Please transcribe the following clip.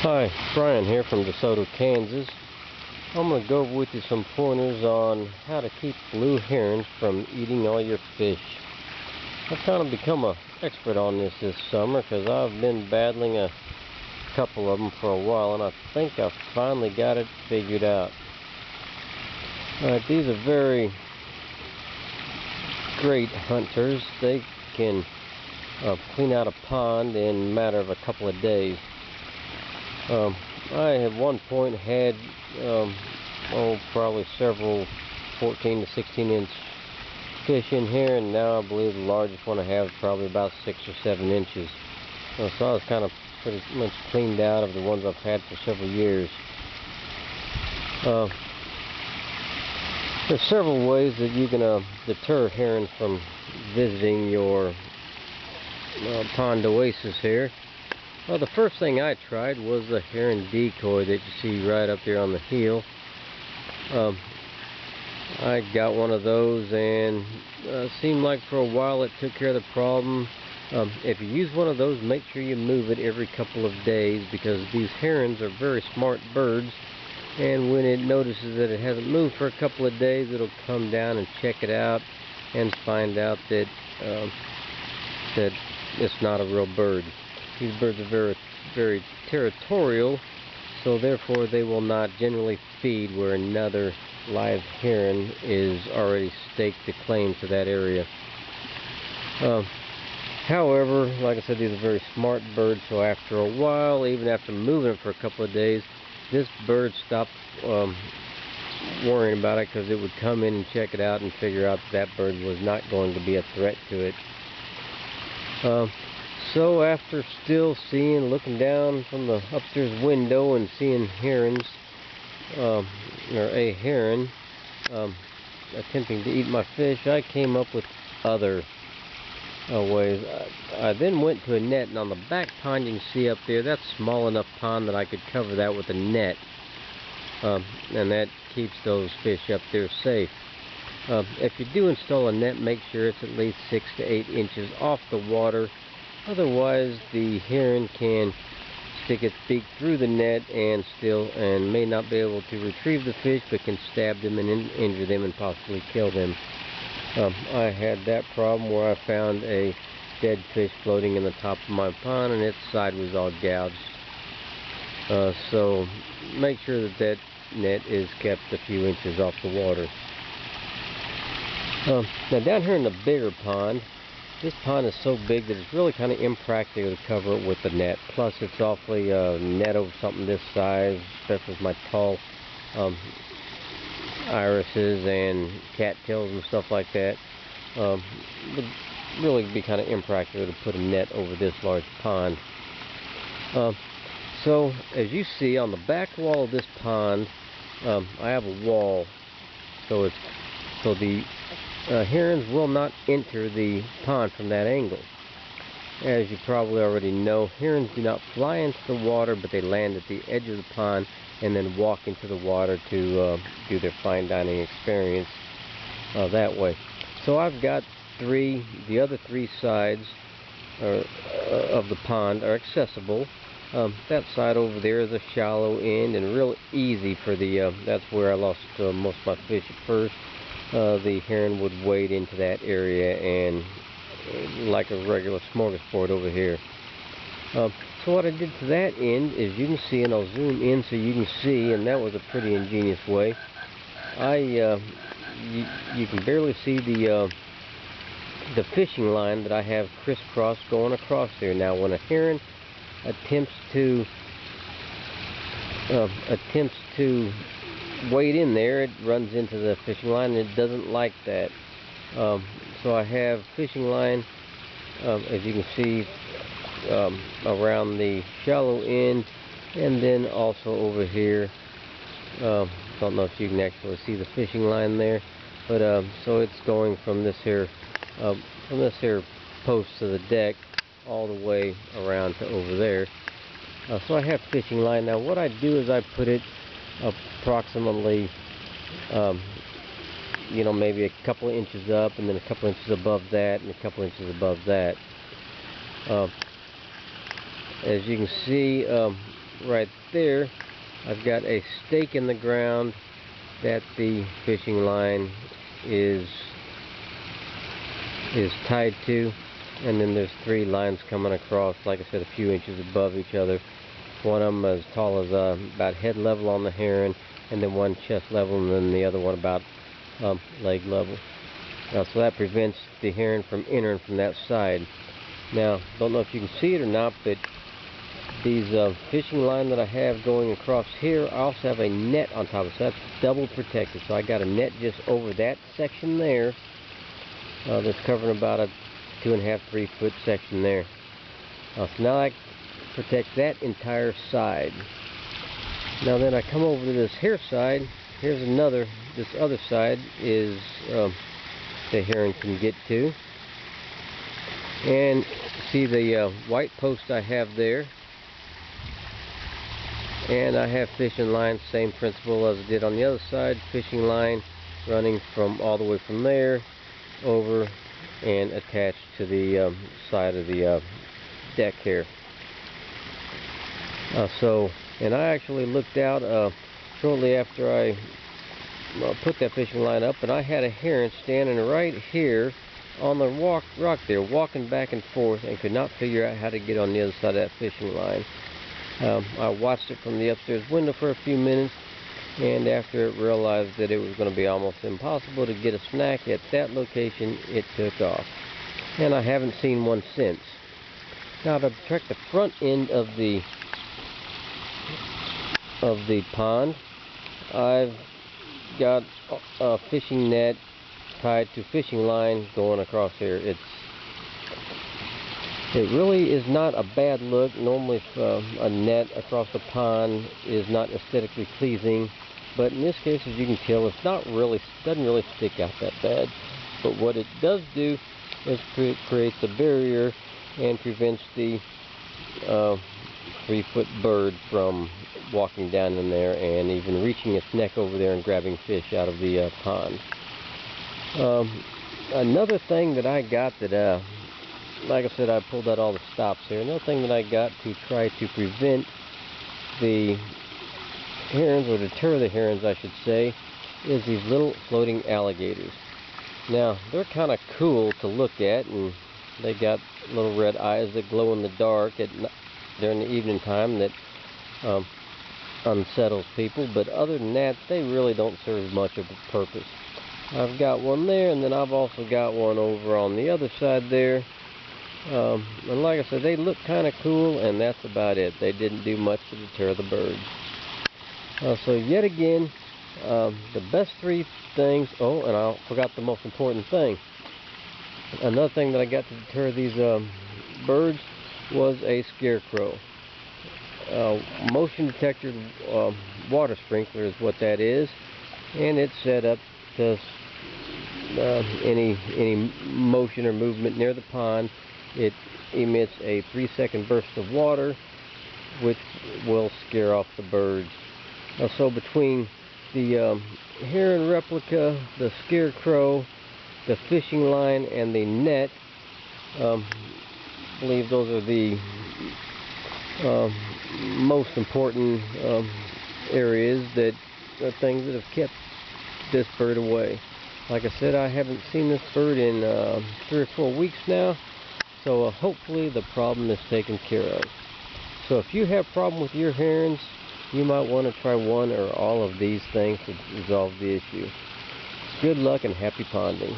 Hi, Brian here from DeSoto, Kansas. I'm going to go over with you some pointers on how to keep blue herons from eating all your fish. I've kind of become an expert on this summer because I've been battling a couple of them for a while, and I think I finally got it figured out. Alright, these are very great hunters. They can clean out a pond in a matter of a couple of days. I at one point had probably several 14 to 16 inch fish in here, and now I believe the largest one I have is probably about 6 or 7 inches. So I was kind of pretty much cleaned out of the ones I've had for several years. There's several ways that you can deter herons from visiting your pond oasis here. Well, the first thing I tried was the heron decoy that you see right up there on the heel. I got one of those, and seemed like for a while it took care of the problem. If you use one of those, make sure you move it every couple of days, because these herons are very smart birds, and when it notices that it hasn't moved for a couple of days, it'll come down and check it out and find out that that it's not a real bird. These birds are very territorial, so therefore they will not generally feed where another live heron is already staked a claim to that area. However, like I said, these are very smart birds, so after a while, even after moving it for a couple of days, this bird stopped worrying about it, because it would come in and check it out and figure out that bird was not going to be a threat to it. So after still looking down from the upstairs window and seeing herons, or a heron attempting to eat my fish, I came up with other ways. I then went to a net, and on the back pond you can see up there, that's small enough pond that I could cover that with a net, and that keeps those fish up there safe. If you do install a net, make sure it's at least 6 to 8 inches off the water. Otherwise, the heron can stick its beak through the net and may not be able to retrieve the fish, but can stab them and injure them and possibly kill them. I had that problem where I found a dead fish floating in the top of my pond, and its side was all gouged. So make sure that net is kept a few inches off the water. Now down here in the bigger pond, this pond is so big that it's really kind of impractical to cover it with the net. Plus, it's awfully net over something this size, especially with my tall irises and cattails and stuff like that. It would really be kind of impractical to put a net over this large pond. So, as you see on the back wall of this pond, I have a wall, so the herons will not enter the pond from that angle. As you probably already know, herons do not fly into the water, but they land at the edge of the pond and then walk into the water to do their fine dining experience that way. So I've got the other three sides of the pond are accessible. That side over there is a shallow end and real easy for that's where I lost most of my fish at first. The heron would wade into that area and like a regular smorgasbord over here. So what I did to that end is, you can see, and I'll zoom in so you can see, and that was a pretty ingenious way. You can barely see the fishing line that I have crisscross going across there. Now when a heron attempts to wade in there, it runs into the fishing line, and it doesn't like that. So I have fishing line, as you can see, around the shallow end, and then also over here. Don't know if you can actually see the fishing line there, but so it's going from this here post to the deck all the way around to over there. So I have fishing line. Now what I do is I put it approximately maybe a couple of inches up, and then a couple inches above that, and a couple inches above that. As you can see, right there, I've got a stake in the ground that the fishing line is tied to, and then there's 3 lines coming across, like I said, a few inches above each other. One of them as tall as about head level on the heron, and then one chest level, and then the other one about leg level. So that prevents the heron from entering from that side. Now, don't know if you can see it or not, but these fishing line that I have going across here, I also have a net on top of it, so that's double protected. So I got a net just over that section there that's covering about a 2.5 to 3 foot section there. So now that protects that entire side. Now then I come over to this here side. Here's another, this other side is the heron can get to. And see the white post I have there. And I have fishing line, same principle as I did on the other side. Fishing line running from all the way from there over and attached to the side of the deck here. And I actually looked out shortly after I put that fishing line up, and I had a heron standing right here on the rock there, walking back and forth, and could not figure out how to get on the other side of that fishing line. I watched it from the upstairs window for a few minutes, and after it realized that it was going to be almost impossible to get a snack at that location, it took off. And I haven't seen one since. Now to protect the front end of the pond, I've got a fishing net tied to fishing line going across here. It really is not a bad look. Normally a net across the pond is not aesthetically pleasing, but in this case, as you can tell, it's not really, doesn't really stick out that bad. But what it does do is creates a barrier and prevents the 3-foot bird from walking down in there and even reaching its neck over there and grabbing fish out of the pond. Another thing that I got that, like I said, I pulled out all the stops here. Another thing that I got to try to prevent the herons, or deter the herons I should say, is these little floating alligators. Now, they're kind of cool to look at, and they got little red eyes that glow in the dark during the evening time that unsettles people, but other than that, they really don't serve much of a purpose. I've got one there, and then I've also got one over on the other side there. And like I said, they look kind of cool, and that's about it. They didn't do much to deter the birds. So yet again, the best 3 things. Oh, and I forgot the most important thing. Another thing that I got to deter these birds was a scarecrow. Motion detector water sprinkler is what that is, and it's set up to any motion or movement near the pond. It emits a 3-second burst of water, which will scare off the birds. So between the heron replica, the scarecrow, the fishing line, and the net, I believe those are the most important areas, that are things that have kept this bird away. Like I said, I haven't seen this bird in 3 or 4 weeks now, so hopefully the problem is taken care of. So if you have a problem with your herons, you might want to try one or all of these things to resolve the issue. Good luck and happy ponding.